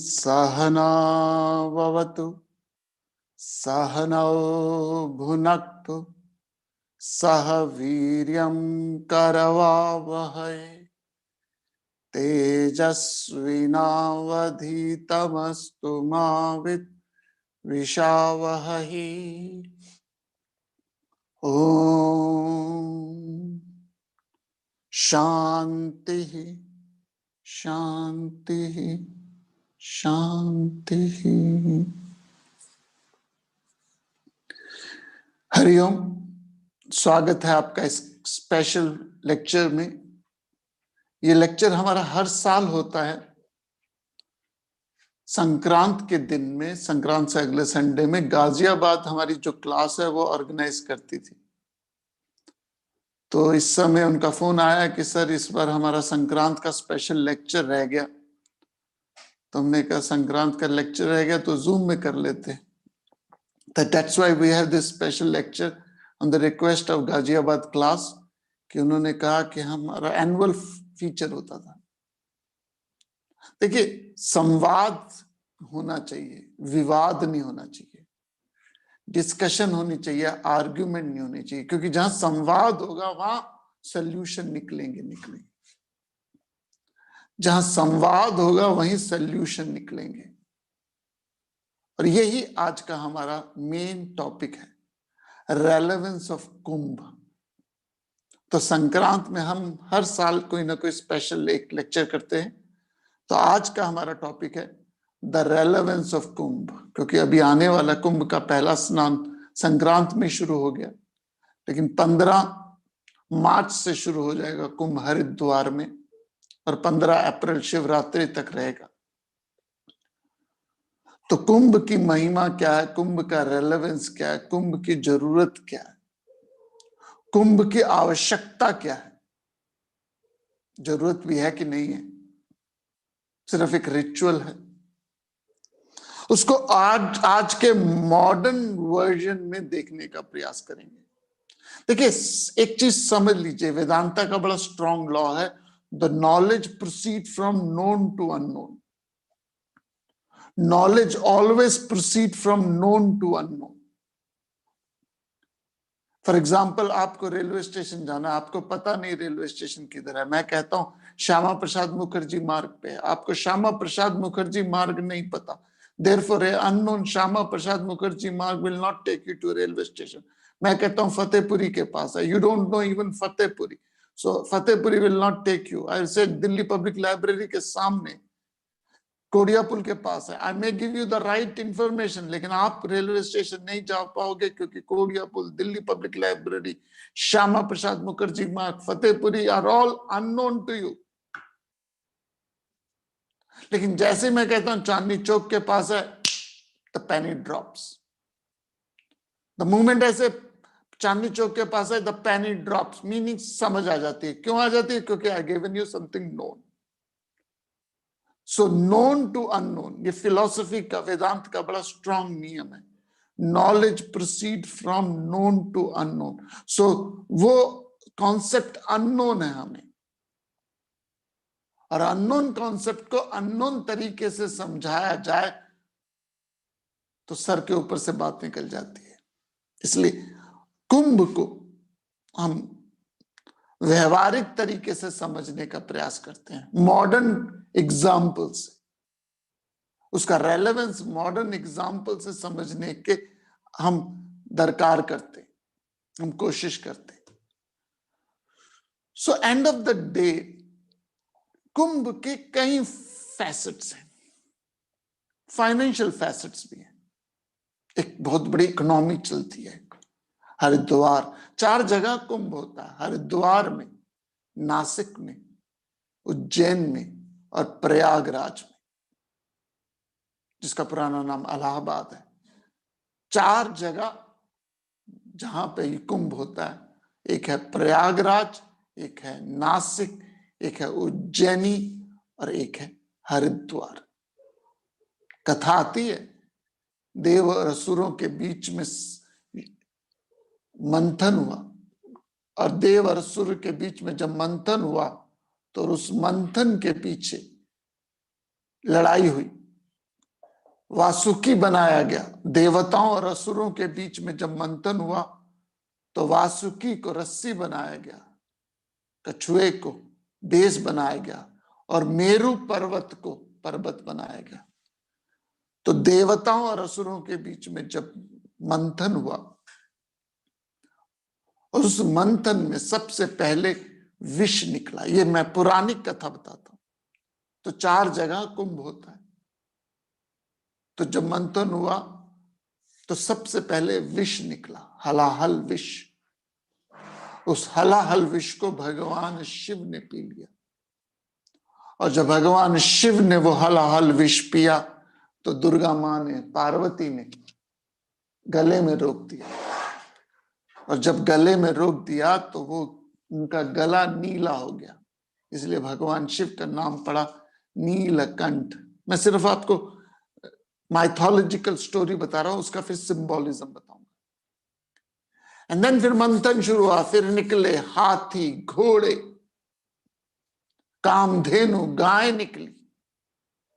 सहनाववतु सहनौ भुनक्तु सह वीर्यं करवावहै तेजस्विनावधीतमस्तु मा विद्विषावहै। ओम शांति शांति शांति। हरिओम, स्वागत है आपका इस स्पेशल लेक्चर में। ये लेक्चर हमारा हर साल होता है संक्रांत के दिन में, संक्रांत से अगले संडे में। गाजियाबाद हमारी जो क्लास है वो ऑर्गेनाइज करती थी, तो इस समय उनका फोन आया कि सर इस बार हमारा संक्रांत का स्पेशल लेक्चर रह गया। तो हमने कहा संक्रांत का लेक्चर रह गया तो जूम में कर लेते। That's why we have this special lecture on the request of Ghaziabad class, कि उन्होंने कहा कि हमारा एनुअल फीचर होता था। देखिए, संवाद होना चाहिए, विवाद नहीं होना चाहिए, डिस्कशन होनी चाहिए, आर्ग्यूमेंट नहीं होनी चाहिए, क्योंकि जहां संवाद होगा वहां सल्यूशन निकलेंगे। जहां संवाद होगा वहीं सल्यूशन निकलेंगे। और यही आज का हमारा मेन टॉपिक है, रेलेवेंस ऑफ कुंभ। तो संक्रांत में हम हर साल कोई ना कोई स्पेशल एक लेक्चर करते हैं। तो आज का हमारा टॉपिक है द रेलेवेंस ऑफ कुंभ, क्योंकि अभी आने वाला कुंभ का पहला स्नान संक्रांत में शुरू हो गया, लेकिन 15 मार्च से शुरू हो जाएगा कुंभ हरिद्वार में, और 15 अप्रैल शिवरात्रि तक रहेगा। तो कुंभ की महिमा क्या है, कुंभ का रेलेवेंस क्या है, कुंभ की जरूरत क्या है, कुंभ की आवश्यकता क्या है, जरूरत भी है कि नहीं है, सिर्फ एक रिचुअल है, उसको आज के मॉडर्न वर्जन में देखने का प्रयास करेंगे। देखिए, एक चीज समझ लीजिए, वेदांता का बड़ा स्ट्रॉन्ग लॉ है, the knowledge proceed from known to unknown. Knowledge always proceed from known to unknown. For example, आपको रेलवे स्टेशन जाना, आपको पता नहीं रेलवे स्टेशन किधर है। मैं कहता हूं श्यामा प्रसाद मुखर्जी मार्ग पे है, आपको श्यामा प्रसाद मुखर्जी मार्ग नहीं पता, therefore a unknown Shyama Prasad Mukherjee Marg will not take you to railway station. मैं कहता हूं फतेहपुरी के पास है, you don't know even Fatehpuri, so Fatehpuri will not take you. I said Delhi public library के सामने कोडिया पुल के पास है, I may give you the right information, लेकिन आप रेलवे स्टेशन नहीं जा पाओगे, क्योंकि Kodiya Pul, Delhi public library, Shyama Prasad Mukherjee Marg, Fatehpuri are all unknown to you. लेकिन जैसे मैं कहता हूं चांदनी चौक के पास है, the Penney drops. The moment ऐसे चांदनी चौक के पास है, द पेनी ड्रॉप्स, मीनिंग समझ आ जाती है। क्यों आ जाती है? क्योंकि I given you something known. So known to unknown, ये फिलॉसफी का, वेदांत का बड़ा स्ट्रॉन्ग नियम है। Knowledge proceed from known to unknown. So वो कॉन्सेप्ट अननोन है हमें, और अननोन कॉन्सेप्ट को अननोन तरीके से समझाया जाए तो सर के ऊपर से बात निकल जाती है। इसलिए कुंभ को हम व्यवहारिक तरीके से समझने का प्रयास करते हैं, मॉडर्न एग्जाम्पल से, उसका रेलेवेंस मॉडर्न एग्जाम्पल से समझने के हम दरकार करते, हम कोशिश करते। So end of the day Kumbh के कई फैसेट्स हैं, फाइनेंशियल फैसेट्स भी हैं। एक बहुत बड़ी इकोनॉमी चलती है। हरिद्वार, 4 जगह कुंभ होता है, हरिद्वार में, नासिक में, उज्जैन में और प्रयागराज में, जिसका पुराना नाम इलाहाबाद है। 4 जगह जहां पे ये कुंभ होता है, एक है प्रयागराज, एक है नासिक, एक है उज्जैनी और एक है हरिद्वार। कथा आती है, देव और असुरों के बीच में मंथन हुआ, और देव और असुर के बीच में जब मंथन हुआ तो उस मंथन के पीछे लड़ाई हुई, वासुकी बनाया गया। देवताओं और असुरों के बीच में जब मंथन हुआ तो वासुकी को रस्सी बनाया गया, कछुए को बेस बनाया गया और मेरु पर्वत को पर्वत बनाया गया। तो देवताओं और असुरों के बीच में जब मंथन हुआ और उस मंथन में सबसे पहले विष निकला। ये मैं पुरानी कथा बताता हूं। तो 4 जगह कुंभ होता है। तो जब मंथन हुआ तो सबसे पहले विष निकला, हलाहल विष। उस हलाहल विष को भगवान शिव ने पी लिया। और जब भगवान शिव ने वो हलाहल विष पिया तो दुर्गा मां ने, पार्वती ने गले में रोक दिया। और जब गले में रोक दिया तो वो उनका गला नीला हो गया, इसलिए भगवान शिव का नाम पड़ा नीलकंठ। मैं सिर्फ आपको माइथोलॉजिकल स्टोरी बता रहा हूं, उसका फिर सिंबोलिज्म बताऊंगा। एंड देन फिर मंथन शुरू हुआ। फिर निकले हाथी, घोड़े, कामधेनु, गाय निकली।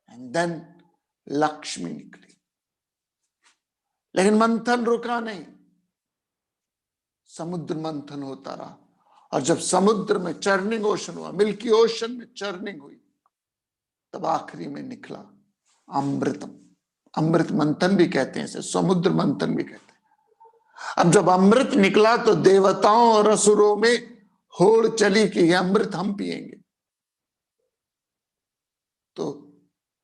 एंड देन लक्ष्मी निकली। लेकिन मंथन रुका नहीं, समुद्र मंथन होता रहा। और जब समुद्र में चर्निंग ओशन हुआ, मिल्की ओशन में चर्निंग हुई, तब आखिरी में निकला अमृतम। अमृत मंथन भी कहते हैं इसे, समुद्र मंथन भी कहते हैं। अब जब अमृत निकला तो देवताओं और असुरों में होड़ चली कि ये अमृत हम पिएंगे। तो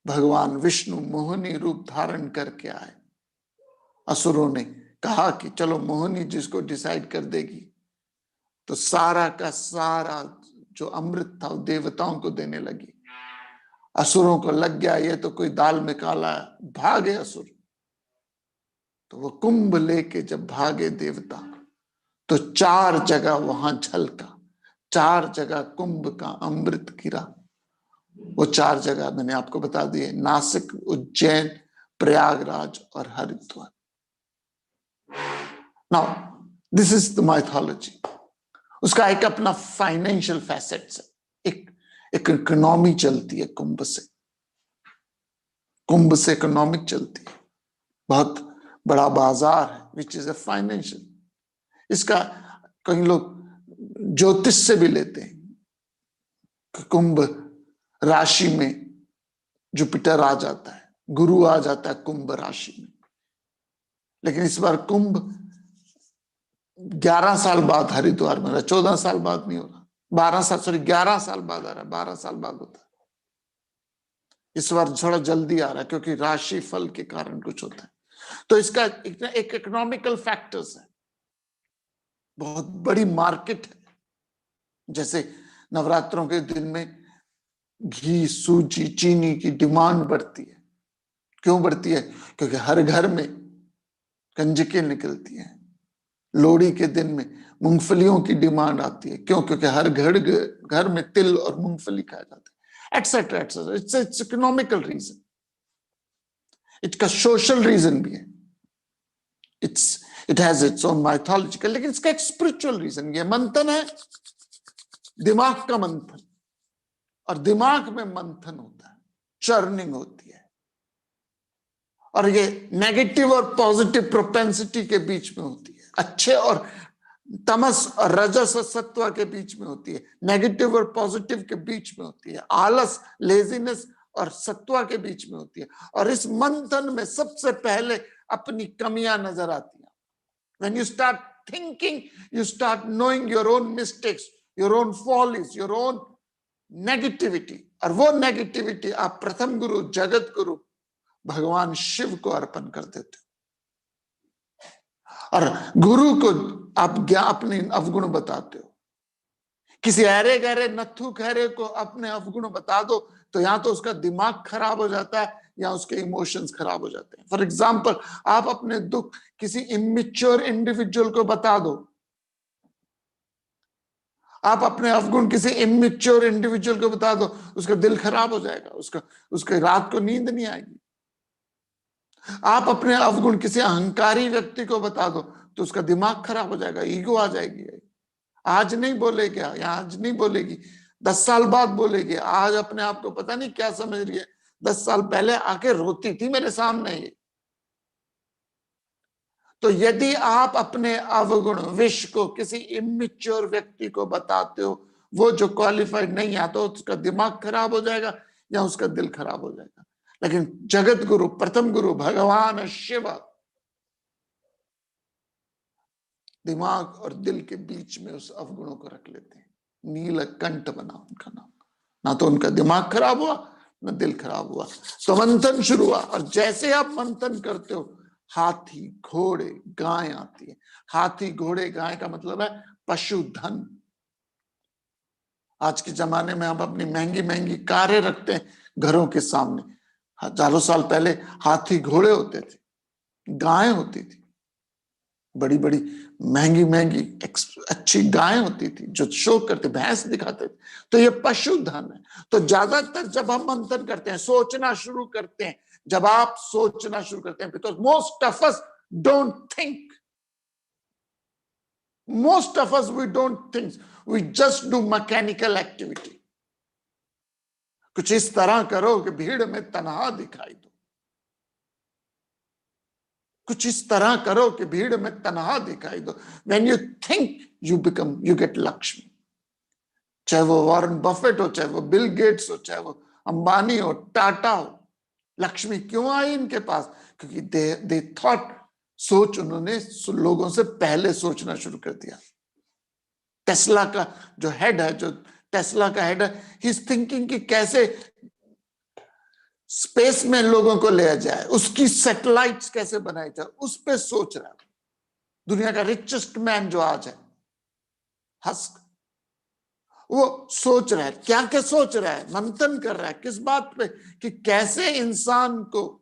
भगवान विष्णु मोहिनी रूप धारण करके आए। असुरों ने कहा कि चलो मोहिनी जिसको डिसाइड कर देगी, तो सारा का सारा जो अमृत था वो देवताओं को देने लगी। असुरों को लग गया ये तो कोई दाल में काला है, भागे असुर। तो वो कुंभ लेके जब भागे देवता, तो 4 जगह वहां झलका, 4 जगह कुंभ का अमृत गिरा। वो 4 जगह मैंने आपको बता दिए, नासिक, उज्जैन, प्रयागराज और Haridwar. Now this is the mythology. उसका एक अपना फाइनेंशियल फैसेट्स है, एक इकोनॉमी चलती है कुंभ से। कुंभ से इकोनॉमिक चलती है, बहुत बड़ा बाजार है, विच इज अ फाइनेंशियल। इसका कई लोग ज्योतिष से भी लेते हैं कि कुंभ राशि में जुपिटर आ जाता है, गुरु आ जाता है कुंभ राशि में। लेकिन इस बार कुंभ 11 साल बाद हरिद्वार में रहा, 14 साल बाद नहीं हो रहा, 11 साल बाद आ रहा है, 12 साल बाद होता है। इस बार थोड़ा जल्दी आ रहा है क्योंकि राशि फल के कारण कुछ होता है। तो इसका एक इकोनॉमिकल फैक्टर्स है, बहुत बड़ी मार्केट है। जैसे नवरात्रों के दिन में घी, सूजी, चीनी की डिमांड बढ़ती है। क्यों बढ़ती है? क्योंकि हर घर में कंजकें निकलती हैं। लोहड़ी के दिन में मूंगफलियों की डिमांड आती है। क्यों? क्योंकि हर घर में तिल और मूंगफली खाया जाता है, etcetera etcetera. It's economical reason, इसका सोशल रीजन भी है, it has its own mythological. लेकिन इसका एक स्पिरिचुअल रीजन, ये मंथन है, दिमाग का मंथन। और दिमाग में मंथन होता है, चर्निंग होती है। और ये नेगेटिव और पॉजिटिव प्रोपेंसिटी के बीच में होती है, अच्छे और तमस और रजस और सत्व के बीच में होती है, नेगेटिव और पॉजिटिव के बीच में होती है, आलस, लेजीनेस और सत्व के बीच में होती है। और इस मंथन में सबसे पहले अपनी कमियां नजर आती हैं। When you start thinking, you start knowing your own mistakes, your own follies, your own negativity. और वो नेगेटिविटी आप प्रथम गुरु, जगत गुरु भगवान शिव को अर्पण कर देते हो। और गुरु को आप अपने अवगुण बताते हो। किसी अरे गहरे नथु खैरे को अपने अवगुण बता दो तो या तो उसका दिमाग खराब हो जाता है या उसके इमोशंस खराब हो जाते हैं। फॉर एग्जाम्पल, आप अपने दुख किसी इमेच्योर इंडिविजुअल को बता दो, आप अपने अवगुण किसी इमेच्योर इंडिविजुअल को बता दो, उसका दिल खराब हो जाएगा, उसके रात को नींद नहीं आएगी। आप अपने अवगुण किसी अहंकारी व्यक्ति को बता दो तो उसका दिमाग खराब हो जाएगा, ईगो आ जाएगी। आज नहीं बोलेगा या आज नहीं बोलेगी, 10 साल बाद बोलेगी। आज अपने आप को पता नहीं क्या समझ रही है, 10 साल पहले आके रोती थी मेरे सामने ये। तो यदि आप अपने अवगुण विष को किसी इमेच्योर व्यक्ति को बताते हो, वो जो क्वालिफाइड नहीं आता, तो उसका दिमाग खराब हो जाएगा या उसका दिल खराब हो जाएगा। लेकिन जगत गुरु, प्रथम गुरु भगवान शिव दिमाग और दिल के बीच में उस अवगुणों को रख लेते हैं। नीलकंठ बना उनका नाम। ना तो उनका दिमाग खराब हुआ, ना दिल खराब हुआ। तो मंथन शुरू हुआ, और जैसे आप मंथन करते हो, हाथी घोड़े गाय आती है। हाथी घोड़े गाय का मतलब है पशुधन। आज के जमाने में हम अपनी महंगी महंगी कारें रखते हैं घरों के सामने। हजारों साल पहले हाथी घोड़े होते थे, गाय होती थी, बड़ी बड़ी महंगी महंगी अच्छी गाय होती थी जो शो करते, भैंस दिखाते थे। तो ये पशुधन है। तो ज्यादातर जब हम मंथन करते हैं, सोचना शुरू करते हैं, जब आप सोचना शुरू करते हैं, because most of us don't think, most of us we don't think, we just do mechanical activity। कुछ इस तरह करो कि भीड़ में तन्हा दिखाई दो, कुछ इस तरह करो कि भीड़ में तन्हा दिखाई दो। when you think you become, you get Lakshmi। चाहे वो वॉरेन बफेट हो, चाहे वो बिल गेट्स हो, चाहे वो अंबानी हो, टाटा हो, लक्ष्मी क्यों आई इनके पास? क्योंकि दे थॉट, सोच उन्होंने लोगों से पहले सोचना शुरू कर दिया। टेस्ला का जो हेड है, जो टेस्ला का हेड है, ही इज थिंकिंग कि कैसे स्पेस में लोगों को ले जाए, उसकी सैटेलाइट्स कैसे बनाई जाए, उस पे सोच रहा है। दुनिया का रिचेस्ट मैन जो आज है हस्क, वो सोच रहा है। क्या क्या सोच रहा है? मंथन कर रहा है। किस बात पे? कि कैसे इंसान को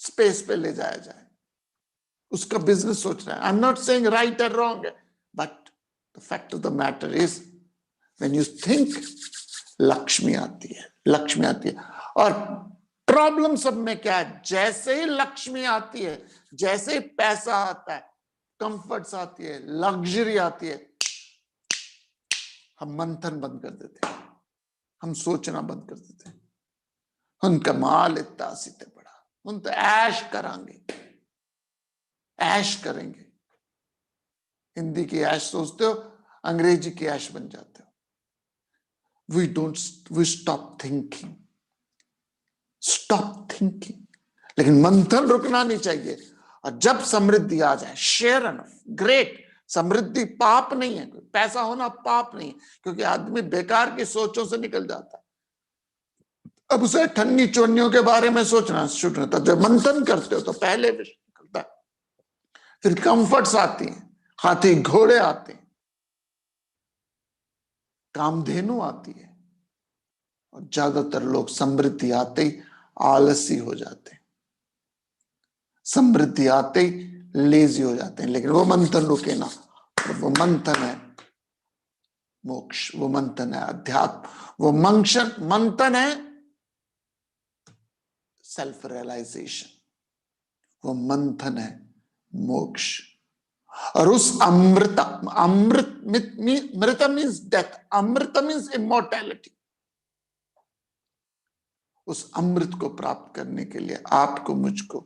स्पेस पे ले जाया जाए, उसका बिजनेस सोच रहा है। I am not saying right और रॉन्ग है, but the fact of the matter is when you think, Lakshmi आती है, लक्ष्मी आती है। और प्रॉब्लम सब में क्या है? जैसे ही लक्ष्मी आती है, जैसे ही पैसा आता है, कंफर्ट्स आती है, लग्जरी आती है, हम मंथन बंद कर देते हैं, हम सोचना बंद कर देते हैं। उनका माल इतना सीते पड़ा, उन तो ऐश करांगे, ऐश करेंगे। हिंदी की ऐश सोचते हो, अंग्रेजी की ऐश बन जाते हो। we stop thinking, stop thinking। लेकिन मंथन रुकना नहीं चाहिए। और जब समृद्धि आ जाए, शेयर एनफ, ग्रेट। समृद्धि पाप नहीं है, पैसा होना पाप नहीं है, क्योंकि आदमी बेकार की सोचों से निकल जाता है। अब उसे ठन्नी चोनियों के बारे में सोचना शुरू होता है। जब मंथन करते हो तो पहले विषय निकलता है, फिर कंफर्ट्स आती हैं, हाथी घोड़े आते हैं, कामधेनु आती है, और ज्यादातर लोग समृद्धि आते ही आलसी हो जाते हैं, समृद्धि आते ही लेजी हो जाते हैं। लेकिन वो मंथन रुके ना, वो मंथन है मोक्ष, वो मंथन है अध्यात्म, वो मंथन है सेल्फ रियलाइजेशन, वो मंथन है मोक्ष। और उस अमृत मीन्स डेथ, अमृत मीन्स इमोर्टैलिटी। उस अमृत को प्राप्त करने के लिए आपको, मुझको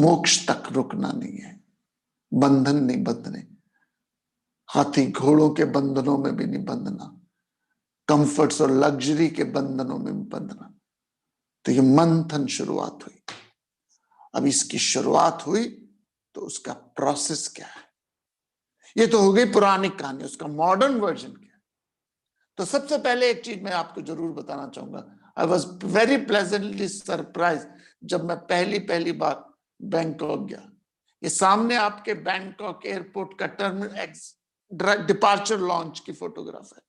मोक्ष तक रुकना नहीं है, बंधन नहीं बंधने, हाथी घोड़ों के बंधनों में भी नहीं बंधना, कंफर्ट्स और लग्जरी के बंधनों में भी बंधना। तो ये मंथन शुरुआत हुई। अब इसकी शुरुआत हुई तो उसका प्रोसेस क्या है? ये तो हो गई पुरानी कहानी, उसका मॉडर्न वर्जन क्या है? तो सबसे पहले एक चीज मैं आपको जरूर बताना चाहूंगा। I was very pleasantly surprise जब मैं पहली बार बैंकॉक गया। ये सामने आपके बैंकॉक एयरपोर्ट का टर्मिनल डिपार्चर लॉन्च की फोटोग्राफ है।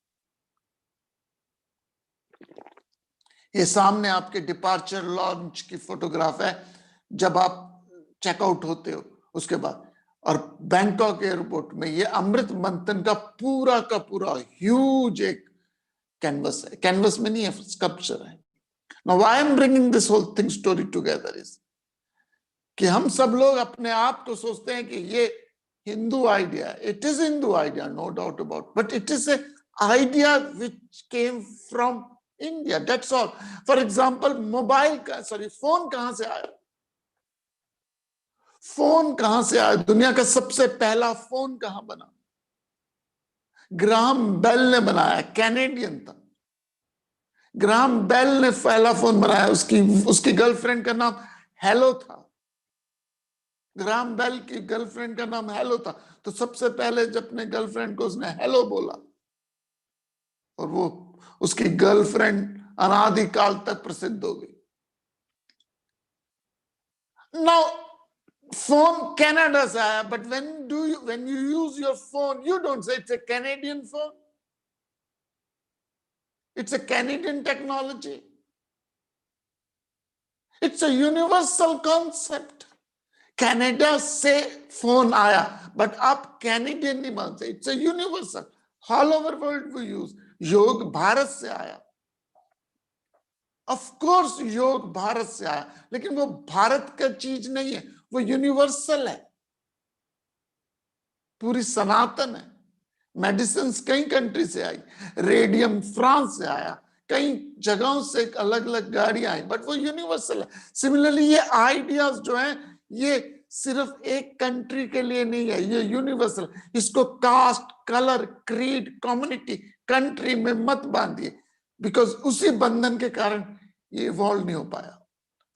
ये सामने आपके डिपार्चर लॉन्च की फोटोग्राफ है जब आप चेकआउट होते हो उसके बाद। और बैंकॉक एयरपोर्ट में ये अमृत मंथन का पूरा ह्यूज एक कैनवस है। कैनवस में नहीं है, स्कल्पचर है। Now why I am bringing this whole thing story together is कि हम सब लोग अपने आप को सोचते हैं कि ये Hindu idea, it is Hindu idea, no doubt about, but it is a idea which came from India, that's all. For example mobile का, सॉरी, फोन कहां से आया? फोन कहां से आया? दुनिया का सबसे पहला फोन कहां बना? ग्राहम बेल ने बनाया, कैनेडियन था। ग्राहम बेल ने पहला फोन बनाया, उसकी गर्लफ्रेंड का नाम हेलो था। ग्राहम बेल की गर्लफ्रेंड का नाम हेलो था, तो सबसे पहले जब अपने गर्लफ्रेंड को उसने हेलो बोला, और वो उसकी गर्लफ्रेंड अनादिकाल तक प्रसिद्ध हो गई। नाउ फोन कनाडा से आया, but when you use your phone, you don't say it's a Canadian phone. It's a Canadian technology. It's a universal concept. Canada से फोन आया, बट आप कैनेडियन नहीं मानते, it's a universal, all over world we use. योग भारत से आया, of course योग भारत से आया, लेकिन वो भारत का चीज नहीं है, वो यूनिवर्सल है, पूरी सनातन है। मेडिसिन कई कंट्री से आई, रेडियम फ्रांस से आया, कई जगहों से अलग अलग गाड़ियां आई, बट वो यूनिवर्सल है। सिमिलरली ये आइडियाज जो हैं, ये सिर्फ एक कंट्री के लिए नहीं है, ये यूनिवर्सल। इसको caste, colour, creed, community, country में मत बांधिए, बिकॉज उसी बंधन के कारण ये इवॉल्व नहीं हो पाया।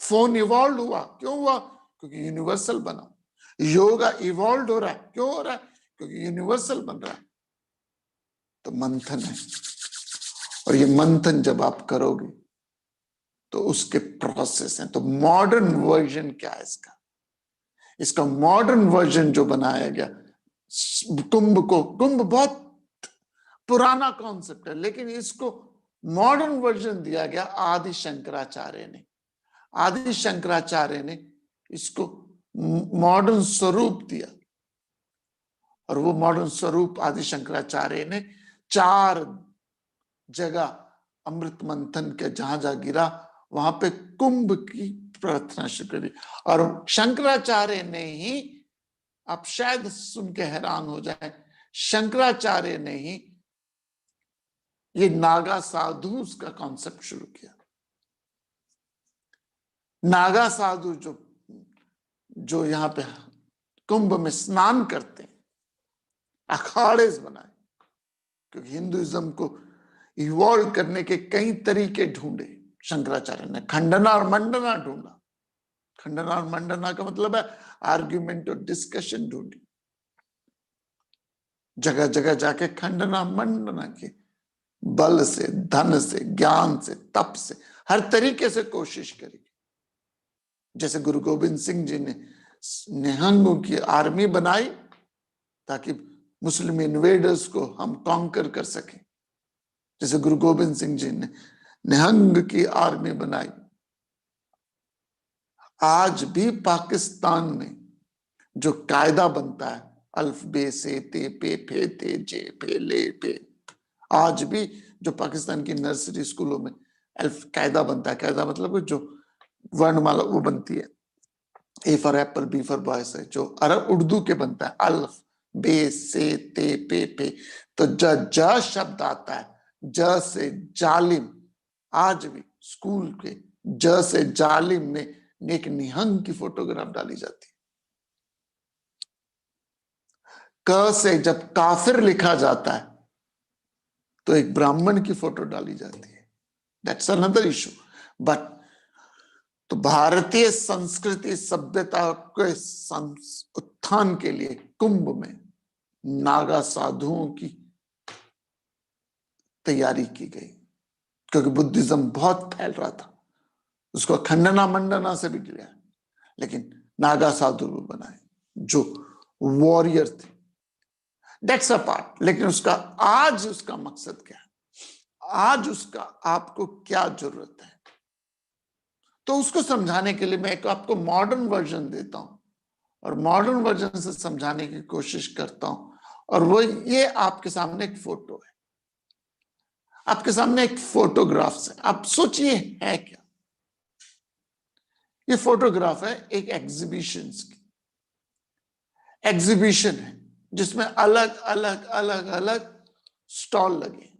फोन इवॉल्व हुआ, क्यों हुआ? क्योंकि यूनिवर्सल बना। योगा इवॉल्व हो रहा है, क्यों हो रहा है? क्योंकि यूनिवर्सल बन रहा है। तो मंथन है, और ये मंथन जब आप करोगे तो उसके प्रोसेस हैं। तो मॉडर्न वर्जन क्या है इसका? इसका मॉडर्न वर्जन जो बनाया गया, कुंभ बहुत पुराना कॉन्सेप्ट है, लेकिन इसको मॉडर्न वर्जन दिया गया आदि शंकराचार्य ने। आदि शंकराचार्य ने इसको मॉडर्न स्वरूप दिया, और वो मॉडर्न स्वरूप आदि शंकराचार्य ने 4 जगह अमृत मंथन के जहां जहां गिरा, वहां पे कुंभ की प्रार्थना शुरू करी। और शंकराचार्य ने ही, आप शायद सुन के हैरान हो जाए, शंकराचार्य ने ही ये नागा साधु का कॉन्सेप्ट शुरू किया। नागा साधु जो यहाँ पे कुंभ में स्नान करते हैं, अखाड़े बनाए, क्योंकि हिंदुइज्म को इवॉल्व करने के कई तरीके ढूंढे शंकराचार्य ने। खंडना और मंडना ढूंढा। खंडना और मंडना का मतलब है आर्ग्यूमेंट और डिस्कशन ढूंढी। जगह जगह जाके खंडना मंडना के बल से, धन से, ज्ञान से, तप से, हर तरीके से कोशिश करी। जैसे गुरु गोविंद सिंह जी ने निहंगों की आर्मी बनाई ताकि मुस्लिम इन्वेडर्स को हम कॉन्कर कर सकें। जैसे गुरु गोविंद सिंह जी ने निहंग की आर्मी बनाई। आज भी पाकिस्तान में जो कायदा बनता है, अल्फ बे से ते पे फे ते जे पे ले पे, आज भी जो पाकिस्तान की नर्सरी स्कूलों में अल्फ कायदा बनता है, कायदा मतलब जो वर्णमाला वो बनती है, A for apple, B for boy से, जो अरब उर्दू के बनता है, अल्फ बे से ते पे पे, तो ज शब्द आता है, ज से जालिम। आज भी स्कूल के ज से जालिम में एक निहंग की फोटोग्राफ डाली जाती है। क से जब काफिर लिखा जाता है तो एक ब्राह्मण की फोटो डाली जाती है। That's another issue. बट तो भारतीय संस्कृति सभ्यता के उत्थान के लिए कुंभ में नागा साधुओं की तैयारी की गई, क्योंकि बुद्धिज्म बहुत फैल रहा था। उसको खंडना मंडना से भी लिया, लेकिन नागा साधु बनाए जो वॉरियर थे। That's a part. लेकिन आज उसका मकसद क्या है? आज उसका आपको क्या जरूरत है? तो उसको समझाने के लिए मैं आपको मॉडर्न वर्जन देता हूं, और मॉडर्न वर्जन से समझाने की कोशिश करता हूं। और वो ये आपके सामने एक फोटो है, आपके सामने एक फोटोग्राफ्स है। आप सोचिए है क्या? ये फोटोग्राफ है एक एग्जीबिशन की। एग्जीबिशन है जिसमें अलग अलग अलग अलग स्टॉल लगे।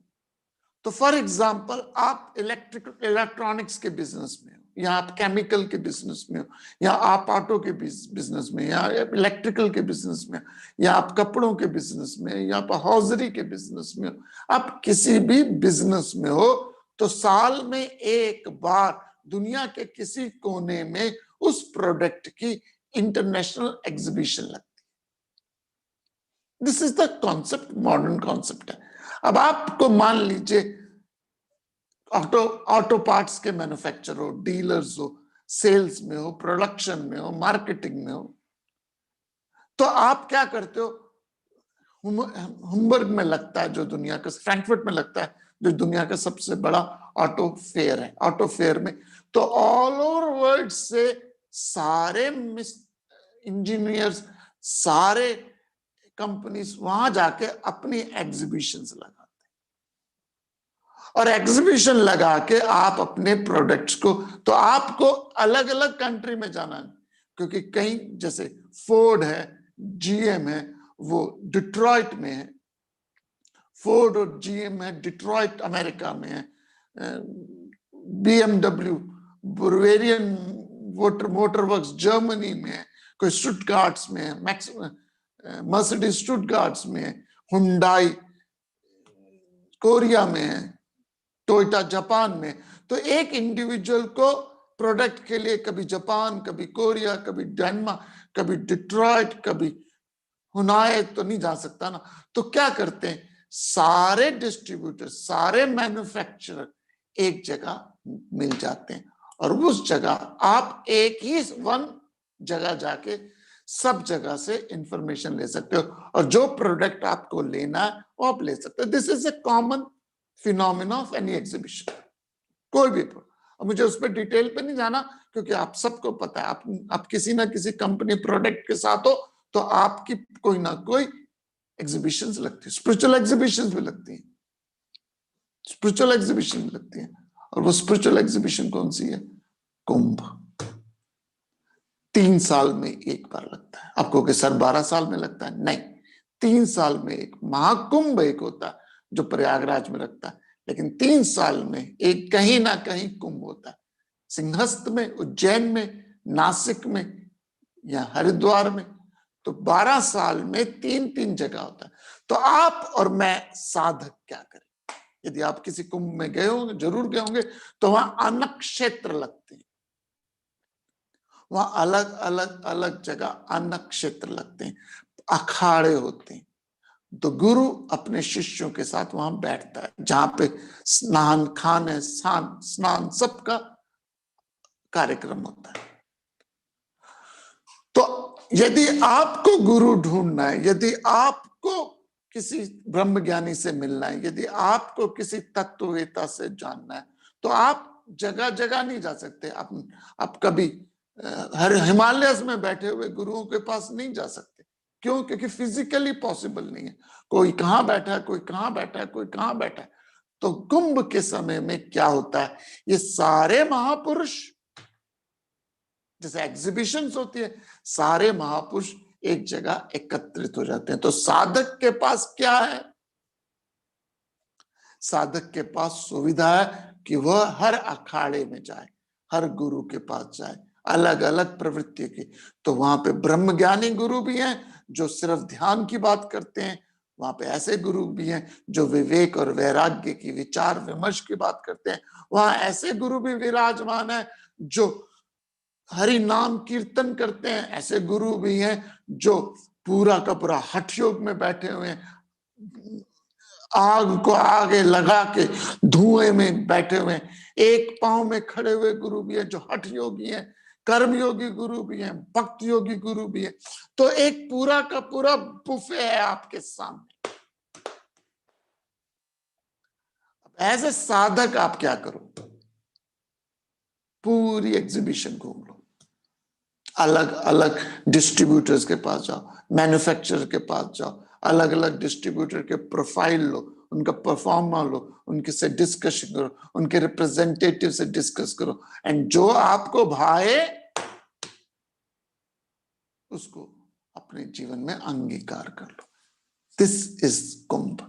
तो फॉर एग्जांपल आप इलेक्ट्रॉनिक्स के बिजनेस में हो, या आप केमिकल के बिजनेस में हो, या आप ऑटो के बिजनेस में, या इलेक्ट्रिकल के बिजनेस में, या आप कपड़ों के बिजनेस में, या आप हॉजरी के बिजनेस में हो, आप किसी भी बिजनेस में हो, तो साल में एक बार दुनिया के किसी कोने में उस प्रोडक्ट की इंटरनेशनल एग्जीबिशन लगती है। This is the concept, modern concept है। अब आपको मान लीजिए ऑटो पार्ट्स के मैन्युफैक्चर हो, डीलर्स हो, सेल्स में हो, प्रोडक्शन में हो, मार्केटिंग में हो, तो आप क्या करते हो? हुम्बर्ग में लगता है, जो दुनिया का, फ्रैंकफर्ट में लगता है, जो दुनिया का सबसे बड़ा ऑटो फेयर है। ऑटो फेयर में तो ऑल ओवर वर्ल्ड से सारे इंजीनियर्स, सारे कंपनीज वहां जाके अपनी एग्जीबिशंस लगाते हैं, और एग्जीबिशन लगा के आप अपने प्रोडक्ट्स को, तो आपको अलग अलग कंट्री में जाना है, क्योंकि कहीं जैसे फोर्ड है, जीएम है, वो डिट्रॉइट में है। फोर्ड और जीएम है डिट्रॉइट अमेरिका में है। बीएमडब्ल्यू बुर्वेरियन मोटर वर्क्स जर्मनी में है, कोई स्टुटगार्ट्स में है, मर्सिडीज स्टुटगार्ट्स में है, हुंडई कोरिया में है, टोयोटा जापान में। तो एक इंडिविजुअल को प्रोडक्ट के लिए कभी जापान, कभी कोरिया, कभी डेनमार्क, कभी डिट्रॉइट, कभी हुनाई तो नहीं जा सकता ना। तो क्या करते हैं, सारे डिस्ट्रीब्यूटर, सारे मैन्युफैक्चरर एक जगह मिल जाते हैं, और उस जगह आप एक ही वन जगह जाके सब जगह से इंफॉर्मेशन ले सकते हो, और जो प्रोडक्ट आपको लेना है वो आप ले सकते हो। This is a common phenomena of any exhibition, कोई भी। और मुझे उस पर डिटेल पे नहीं जाना, क्योंकि आप सबको पता है, आप किसी ना किसी कंपनी प्रोडक्ट के साथ हो तो आपकी कोई ना कोई एग्जीबिशंस लगती है, स्पिरिचुअल एग्जीबिशंस भी लगती हैं, स्पिरिचुअल एग्जीबिशन भी लगती है। और वो स्पिरिचुअल एग्जीबिशन कौन सी है? कुंभ। 3 साल में एक बार लगता है। आपको कि सर 12 साल में लगता है, नहीं, 3 साल में एक महाकुंभ एक होता है जो प्रयागराज में लगता है, लेकिन 3 साल में एक कहीं ना कहीं कुंभ होता है, सिंहस्थ में, उज्जैन में, नासिक में, या हरिद्वार में। तो 12 साल में 3-3 जगह होता है। तो आप और मैं साधक क्या करें? यदि आप किसी कुंभ में गए होंगे, जरूर गए होंगे, तो वहां अन्न क्षेत्र लगते हैं, वहां अलग अलग अलग जगह अन्न क्षेत्र लगते हैं, अखाड़े होते हैं। तो गुरु अपने शिष्यों के साथ वहां बैठता है, जहां पे स्नान, खाने, स्नान सबका कार्यक्रम होता है। तो यदि आपको गुरु ढूंढना है, यदि आपको किसी ब्रह्म ज्ञानी से मिलना है, यदि आपको किसी तत्ववेता से जानना है, तो आप जगह जगह नहीं जा सकते। आप कभी हर हिमालयस में बैठे हुए गुरुओं के पास नहीं जा सकते। क्यों? क्योंकि फिजिकली पॉसिबल नहीं है। कोई कहाँ बैठा है, कोई कहाँ बैठा है, कोई कहाँ बैठा है। तो कुंभ के समय में क्या होता है, ये सारे महापुरुष, जैसे एग्जीबिशंस होती है, सारे महापुरुष एक जगह एकत्रित हो जाते हैं। तो साधक के पास क्या है? साधक के पास सुविधा है कि वह हर अखाड़े में जाए, हर गुरु के पास जाए, अलग अलग प्रवृत्ति की। तो वहां पे ब्रह्म ज्ञानी गुरु भी हैं जो सिर्फ ध्यान की बात करते हैं, वहां पे ऐसे गुरु भी हैं जो विवेक और वैराग्य की विचार विमर्श की बात करते हैं, वहां ऐसे गुरु भी विराजमान है जो हरि नाम कीर्तन करते हैं, ऐसे गुरु भी हैं जो पूरा का पूरा हठ योग में बैठे हुए हैं, आग को आगे लगा के धुएं में बैठे हुए हैं। एक पांव में खड़े हुए गुरु भी है जो हठ योगी हैं, कर्म योगी गुरु भी हैं, भक्त योगी गुरु भी है। तो एक पूरा का पूरा बुफे है आपके सामने। एज ए साधक आप क्या करो? पूरी एग्जीबिशन घूम लो, अलग अलग डिस्ट्रीब्यूटर्स के पास जाओ, मैन्युफैक्चरर के पास जाओ, अलग अलग डिस्ट्रीब्यूटर के प्रोफाइल लो, उनका परफॉर्मा लो, उनके से डिस्कशन करो, उनके रिप्रेजेंटेटिव से डिस्कस करो, एंड जो आपको भाए उसको अपने जीवन में अंगीकार कर लो। दिस इज कुंभ।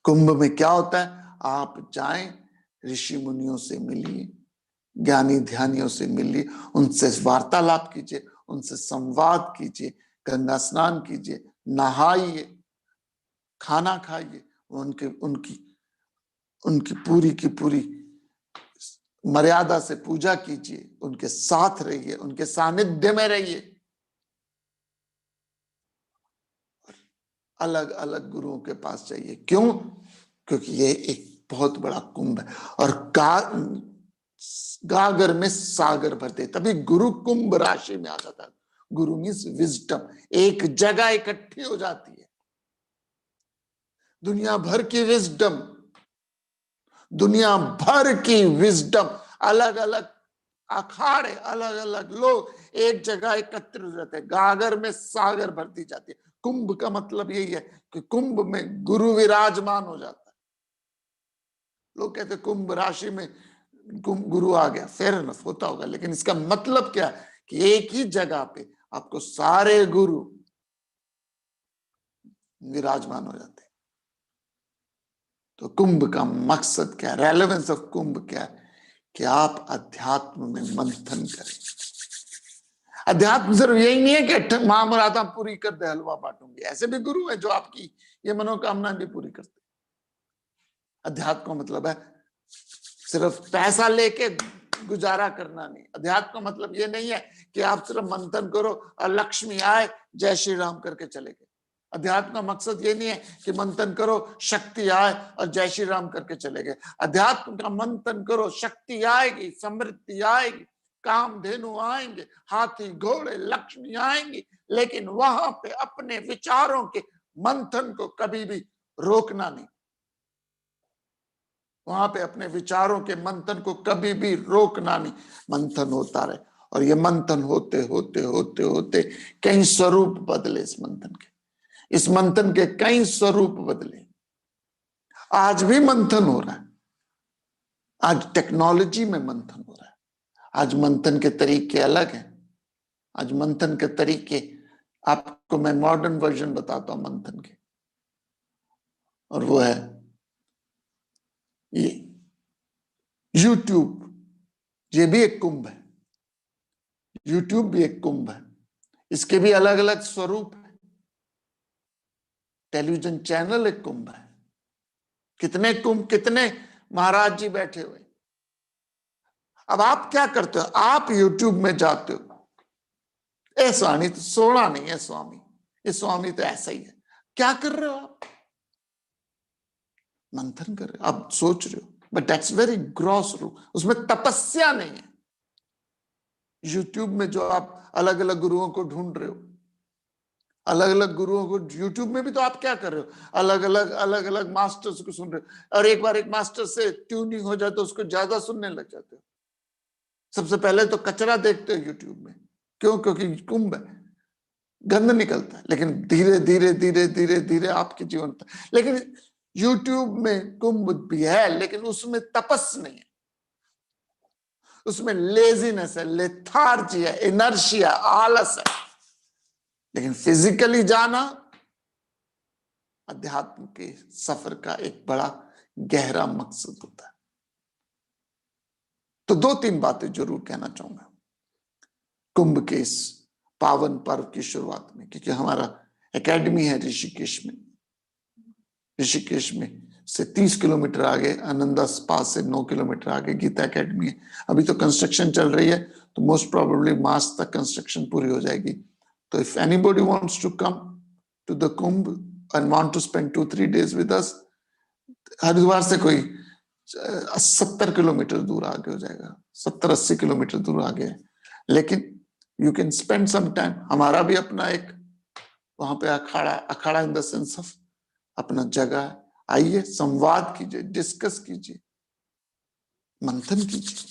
कुंभ में क्या होता है, आप जाएं, ऋषि मुनियों से मिलिए, ज्ञानी ध्यानियों से मिलिए, उनसे वार्तालाप कीजिए, उनसे संवाद कीजिए, गंगा स्नान कीजिए, नहाइए, खाना खाइए, उनकी उनकी उनकी पूरी की पूरी मर्यादा से पूजा कीजिए, उनके साथ रहिए, उनके सानिध्य में रहिए। अलग अलग गुरुओं के पास जाइए। क्यों? क्योंकि ये एक बहुत बड़ा कुंभ है और गागर में सागर भरते, तभी गुरु कुंभ राशि में आ जाता है। गुरु मीन्स विजडम, एक जगह इकट्ठी हो जाती है दुनिया भर की विजडम, दुनिया भर की विजडम, अलग अलग अखाड़े, अलग अलग लोग एक जगह एकत्रित हो जाते हैं, गागर में सागर भरती जाती है। कुंभ का मतलब यही है कि कुंभ में गुरु विराजमान हो जाता है। लोग कहते हैं कुंभ राशि में गुरु आ गया, फेयर इनफ होता होगा, लेकिन इसका मतलब क्या है कि एक ही जगह पे आपको सारे गुरु विराजमान हो जाते हैं। तो कुंभ का मकसद क्या है, रेलेवेंस ऑफ कुंभ क्या है, कि आप अध्यात्म में मंथन करें। अध्यात्म सिर्फ यही नहीं है कि महामुरादा पूरी कर दे, हलवा बांटूंगी, ऐसे भी गुरु है जो आपकी ये मनोकामना भी पूरी करते। अध्यात्म का मतलब है सिर्फ पैसा लेके गुजारा करना नहीं। अध्यात्म का मतलब ये नहीं है कि आप सिर्फ मंथन करो और लक्ष्मी आए जय श्री राम करके चले गए। अध्यात्म का मकसद ये नहीं है कि मंथन करो शक्ति आए और जय श्री राम करके चले गए। अध्यात्म का मंथन करो, शक्ति आएगी, समृद्धि आएगी, कामधेनु आएंगे, हाथी घोड़े लक्ष्मी आएंगी, लेकिन वहां पे अपने विचारों के मंथन को कभी भी रोकना नहीं। वहां पे अपने विचारों के मंथन को कभी भी रोकना नहीं, मंथन होता रहे। और ये मंथन होते होते होते होते कई स्वरूप बदले इस मंथन के, इस मंथन के कई स्वरूप बदले। आज भी मंथन हो रहा है, आज टेक्नोलॉजी में मंथन हो रहा है, आज मंथन के तरीके अलग हैं। आज मंथन के तरीके, आपको मैं मॉडर्न वर्जन बताता हूं मंथन के, और वो है ये यूट्यूब। ये भी एक कुंभ है, यूट्यूब भी एक कुंभ है, इसके भी अलग अलग स्वरूप है। टेलीविजन चैनल एक कुंभ है, कितने कुंभ, कितने महाराज जी बैठे हुए। अब आप क्या करते हो, आप यूट्यूब में जाते हो, ए स्वामी तो सोना नहीं है, स्वामी ये स्वामी तो ऐसा ही है। क्या कर रहे हो आप? मंथन कर रहे हो, आप सोच रहे हो, बट दैट्स वेरी ग्रॉस रूप, उसमें तपस्या नहीं है। यूट्यूब में जो आप अलग अलग गुरुओं को ढूंढ रहे हो, अलग अलग गुरुओं को, यूट्यूब में भी तो आप क्या कर रहे हो, अलग अलग मास्टर्स को सुन रहे हो, और एक बार एक मास्टर से ट्यूनिंग हो जाए तो उसको ज्यादा सुनने लग जाते हो। सबसे पहले तो कचरा देखते हो यूट्यूब में, क्यों? क्योंकि कुंभ है, गंद निकलता है, लेकिन धीरे धीरे धीरे धीरे धीरे आपके जीवन तक। लेकिन यूट्यूब में कुंभ भी है, लेकिन उसमें तपस नहीं है, उसमें लेजीनेस है, लेथार्जी है, इनर्शिया, आलस है। लेकिन फिजिकली जाना अध्यात्म के सफर का एक बड़ा गहरा मकसद होता है। तो दो तीन बातें जरूर कहना चाहूंगा कुंभ के इस पावन पर्व की शुरुआत में, क्योंकि हमारा एकेडमी है ऋषिकेश में। ऋषिकेश में से 30 किलोमीटर आगे, आनंदा स्पा से 9 किलोमीटर आगे गीता एकेडमी है। अभी तो कंस्ट्रक्शन चल रही है, तो मोस्ट प्रोबेबली मार्च तक कंस्ट्रक्शन पूरी हो जाएगी। तो if anybody wants to come to the Kumbh and want to spend 2-3 days with us, Haridwar से कोई 70 किलोमीटर दूर आगे हो जाएगा, 70-80 किलोमीटर दूर आगे है, लेकिन you can spend some time. हमारा भी अपना एक वहां पे अखाड़ा इन द सेंस ऑफ अपना जगह, आइए संवाद कीजिए, डिस्कस कीजिए, मंथन कीजिए,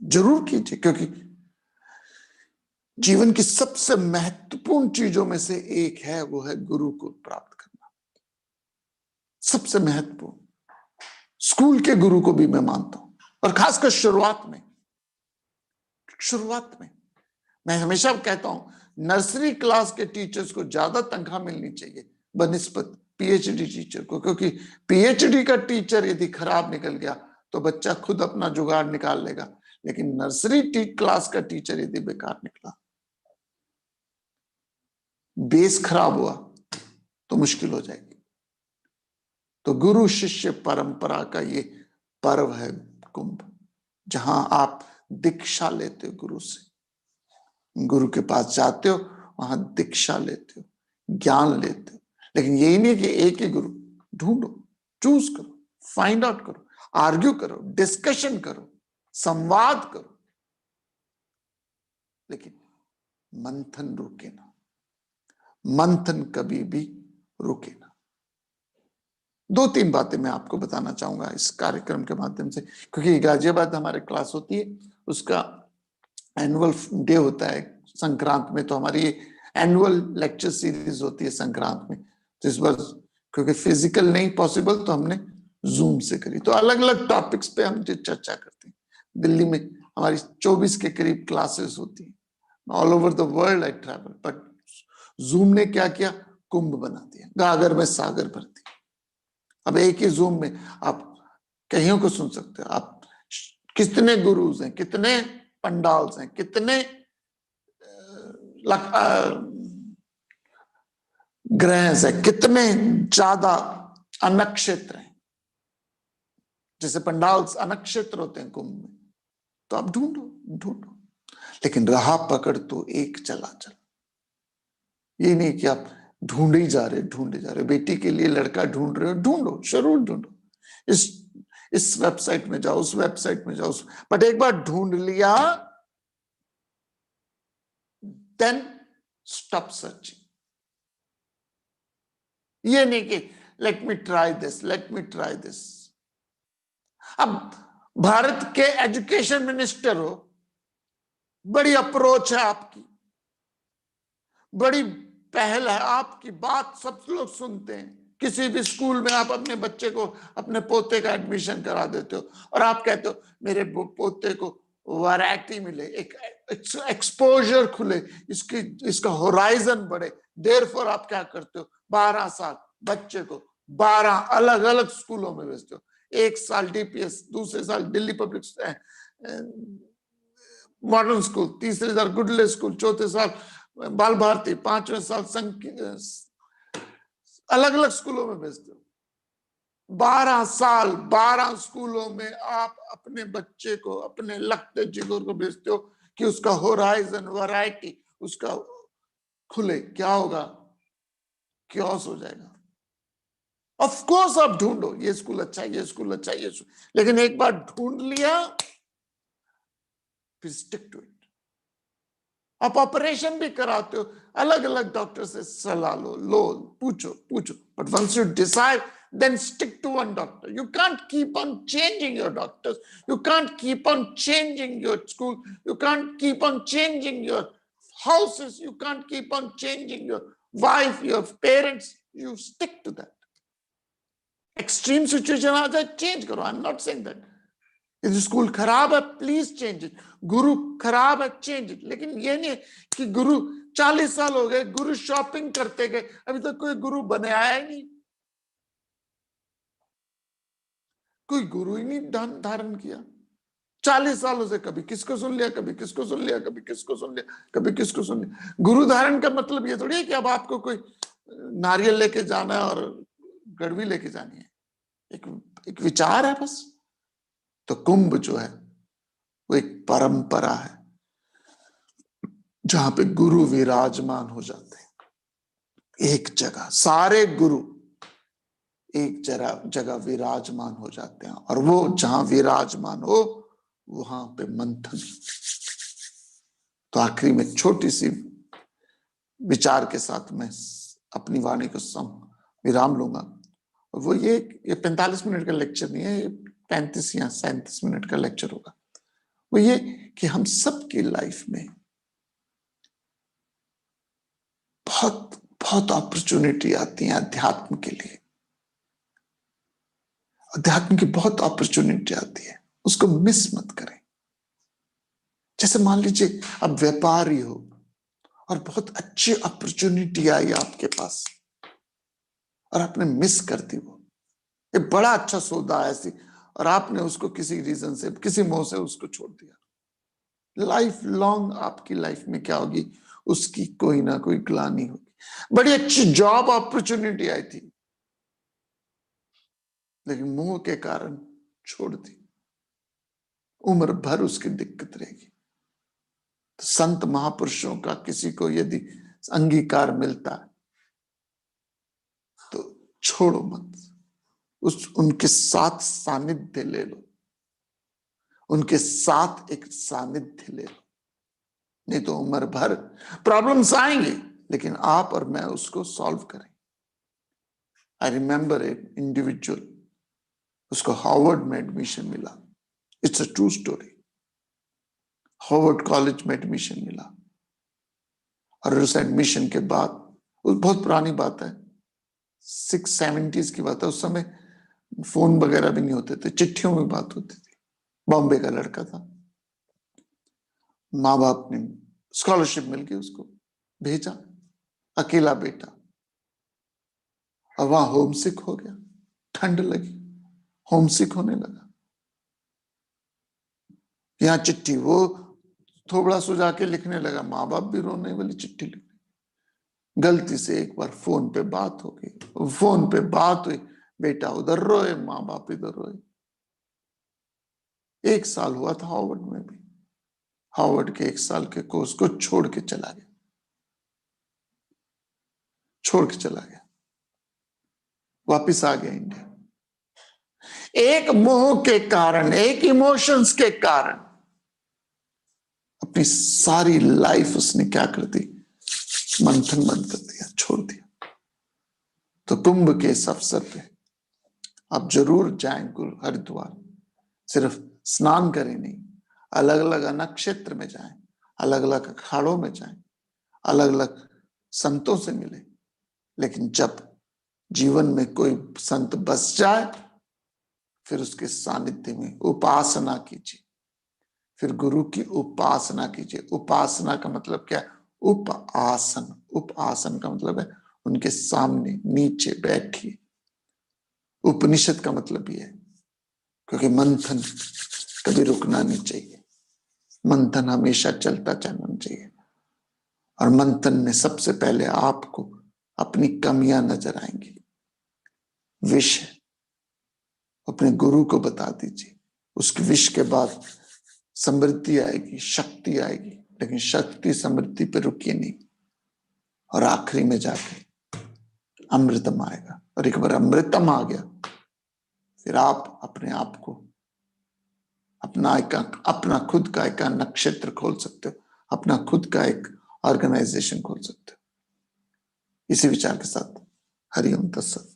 जरूर कीजिए, क्योंकि जीवन की सबसे महत्वपूर्ण चीजों में से एक है, वो है गुरु को प्राप्त करना। सबसे महत्वपूर्ण, स्कूल के गुरु को भी मैं मानता हूं, और खासकर शुरुआत में मैं हमेशा कहता हूं नर्सरी क्लास के टीचर्स को ज्यादा तनख्वाह मिलनी चाहिए बनिस्बत पीएचडी टीचर को, क्योंकि पीएचडी का टीचर यदि खराब निकल गया तो बच्चा खुद अपना जुगाड़ निकाल लेगा, लेकिन नर्सरी क्लास का टीचर यदि बेकार निकला, बेस खराब हुआ, तो मुश्किल हो जाएगी। तो गुरु शिष्य परंपरा का ये पर्व है कुंभ, जहां आप दीक्षा लेते हो गुरु से, गुरु के पास जाते हो, वहां दीक्षा लेते हो, ज्ञान लेते हो। लेकिन यही नहीं कि एक ही गुरु, ढूंढो, चूज करो, फाइंड आउट करो, आर्ग्यू करो, डिस्कशन करो, संवाद करो, लेकिन मंथन रुके ना, मंथन कभी भी रुके ना। 2-3 बातें मैं आपको बताना चाहूंगा इस कार्यक्रम के माध्यम से, क्योंकि गाजियाबाद हमारे क्लास होती है, उसका एनुअल डे होता है संक्रांत में, तो हमारी एनुअल लेक्चर सीरीज होती है संक्रांत में। तो इस बार क्योंकि फिजिकल नहीं पॉसिबल, तो हमने जूम से करी। तो अलग अलग टॉपिक्स पे हम चर्चा करते हैं। दिल्ली में हमारी 24 के करीब क्लासेस होती है, all over the world I travel, but zoom ने क्या किया, कुंभ बना दिया, गागर में सागर भर दिया। अब एक ही जूम में आप कईयों को सुन सकते हो। आप कितने गुरुज हैं, कितने पंडाल्स हैं, कितने ग्रह से, कितने ज्यादा अनक्षेत्र हैं। जैसे पंडाल्स अनक्षेत्र होते हैं कुंभ में, तो आप ढूंढो ढूंढो, लेकिन राह पकड़ तो एक चला चल। ये नहीं कि आप ढूंढे ही जा रहे, बेटी के लिए लड़का ढूंढ रहे हो, ढूंढो, जरूर ढूंढो, इस वेबसाइट में जाओ, उस वेबसाइट में जाओ, बट एक बार ढूंढ लिया, देन स्टॉप सर्चिंग। ये नहीं कि let me try this, let me try this. अब भारत के एजुकेशन मिनिस्टर हो, बड़ी अप्रोच है आपकी, बड़ी पहल है आपकी, बात सब लोग सुनते हैं। किसी भी स्कूल में आप अपने बच्चे को, अपने पोते का एडमिशन करा देते हो, और आप कहते हो मेरे पोते को वैरायटी मिले, एक एक्सपोजर खुले, इसका होराइजन बढ़े। देयरफॉर आप क्या करते हो, 12 साल बच्चे को 12 अलग अलग स्कूलों में भेजते हो। एक साल डीपीएस, दूसरे साल दिल्ली पब्लिक मॉडर्न स्कूल, तीसरे साल गुडले स्कूल, चौथे साल बाल भारती, 5वें साल अलग अलग स्कूलों में भेजते हो। 12 साल 12 स्कूलों में आप अपने बच्चे को, अपने लगते जिगर को भेजते हो कि उसका होराइजन, वैरायटी उसका खुले। क्या होगा, क्योस हो जाएगा। ऑफ कोर्स आप ढूंढो, ये स्कूल अच्छा है, ये स्कूल अच्छा है, लेकिन एक बार ढूंढ लिया, फिर स्टिक टू इट। आप ऑपरेशन भी कराते हो, अलग अलग डॉक्टर से सलाह लो, पूछो, but once you decide, then stick to one doctor. You can't keep on changing your doctors. You can't keep on changing your school. You can't keep on changing your houses. You can't keep on changing your wife, your parents. You stick to that. Extreme situation आ जाए, change करो. I'm not saying that. यदि school खराब है, please change it. गुरु खराब है, change it. लेकिन ये नहीं कि गुरु 40 साल हो गए, गुरु शॉपिंग करते गए, अभी तक कोई गुरु बने आया ही नहीं, कोई गुरु ही नहीं धारण किया। 40 सालों से कभी किसको सुन लिया, कभी किसको सुन लिया, कभी किसको सुन लिया, कभी किसको सुन लिया। गुरु धारण का मतलब ये थोड़ी है कि अब आपको कोई नारियल लेके जाना है और गड़वी लेके जानी है, एक विचार है बस। तो कुंभ जो है वो एक परंपरा है जहां पे गुरु विराजमान हो जाते हैं। एक जगह सारे गुरु एक जगह विराजमान हो जाते हैं, और वो जहां विराजमान हो वहां पे मंथन। तो आखिरी में छोटी सी विचार के साथ मैं अपनी वाणी को विराम लूंगा। वो ये 45 मिनट का लेक्चर नहीं है, ये 35 या 37 मिनट का लेक्चर होगा। वो ये कि हम सबकी लाइफ में बहुत बहुत अपॉर्चुनिटी आती है अध्यात्म के लिए। अध्यात्म की बहुत अपॉर्चुनिटी आती है, उसको मिस मत करें। जैसे मान लीजिए अब व्यापारी हो और बहुत अच्छी अपॉर्चुनिटी आई आपके पास, और आपने मिस कर दी वो, ये बड़ा अच्छा सौदा है ऐसी, और आपने उसको किसी रीजन से, किसी मोह से उसको छोड़ दिया। लाइफ लॉन्ग आपकी लाइफ में क्या होगी, उसकी कोई ना कोई ग्लानि होगी। बड़ी अच्छी जॉब अपॉर्चुनिटी आई थी, लेकिन मोह के कारण छोड़ दी, उम्र भर उसकी दिक्कत रहेगी। तो संत महापुरुषों का किसी को यदि अंगीकार मिलता है तो छोड़ो मत, उनके साथ सानिध्य ले लो, उनके साथ एक सानिध्य ले लो, नहीं तो उम्र भर प्रॉब्लम्स आएंगे, लेकिन आप और मैं उसको सॉल्व करें। आई रिमेंबर ए इंडिविजुअल, उसको हार्वर्ड में एडमिशन मिला, it's a true story. Harvard college में एडमिशन मिला, और उस एडमिशन के बाद, बहुत पुरानी बात है, 670s की बात है, उस समय फोन वगैरह भी नहीं होते थे, चिट्ठियों में बात होती थी। बॉम्बे का लड़का था, माँ बाप ने स्कॉलरशिप मिल गई, उसको भेजा, अकेला बेटा, और वहां होमसिक हो गया, ठंड लगी, होमसिक होने लगा। यहाँ चिट्ठी वो थोड़ा सुझा के लिखने लगा, माँ बाप भी रोने वाली चिट्ठी लिखने, गलती से एक बार फोन पे बात हो गई, फोन पे बात हुई, बेटा उधर रोए, माँ बाप इधर रोए। 1 साल हुआ था हार्वर्ड में भी, हार्वर्ड के 1 साल के कोर्स को छोड़ के चला गया, छोड़ के चला गया, वापिस आ गया इंडिया। एक मोह के कारण, एक इमोशंस के कारण अपनी सारी लाइफ उसने क्या कर दी, मंथन बंद कर दिया, छोड़ दिया। तो कुंभ के इस अवसर पे आप जरूर जाएं गुरु हरिद्वार, सिर्फ स्नान करें नहीं, अलग अलग नक्षत्र में जाएं, अलग अलग अखाड़ों में जाएं, अलग अलग संतों से मिले। लेकिन जब जीवन में कोई संत बस जाए, फिर उसके सानिध्य में उपासना कीजिए, फिर गुरु की उपासना कीजिए। उपासना का मतलब क्या है, उपासन, उपासन का मतलब है उनके सामने नीचे बैठिए। उपनिषद का मतलब ये है, क्योंकि मंथन कभी रुकना नहीं चाहिए, मंथन हमेशा चलता चलना चाहिए। और मंथन में सबसे पहले आपको अपनी कमियां नजर आएंगी, विष अपने गुरु को बता दीजिए, उसके विष के बाद समृद्धि आएगी, शक्ति आएगी, लेकिन शक्ति समृद्धि पे रुकिए नहीं, और आखिरी में जाके अमृतम आएगा। और एक बार अमृतम आ गया, फिर आप अपने आप को अपना खुद का एक नक्षत्र खोल सकते हो, अपना खुद का एक ऑर्गेनाइजेशन खोल सकते हो। इसी विचार के साथ हरिओम तत्सत।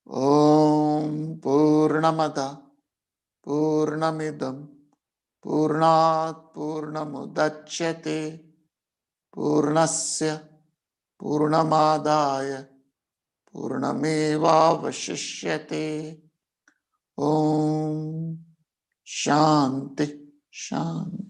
ओम पूर्णमद पूर्णमिदं पूर्णात् पूर्णमुदच्यते पूर्णस्य पूर्णमादाय पूर्णमेवावशिष्यते। ओम शांति शांति।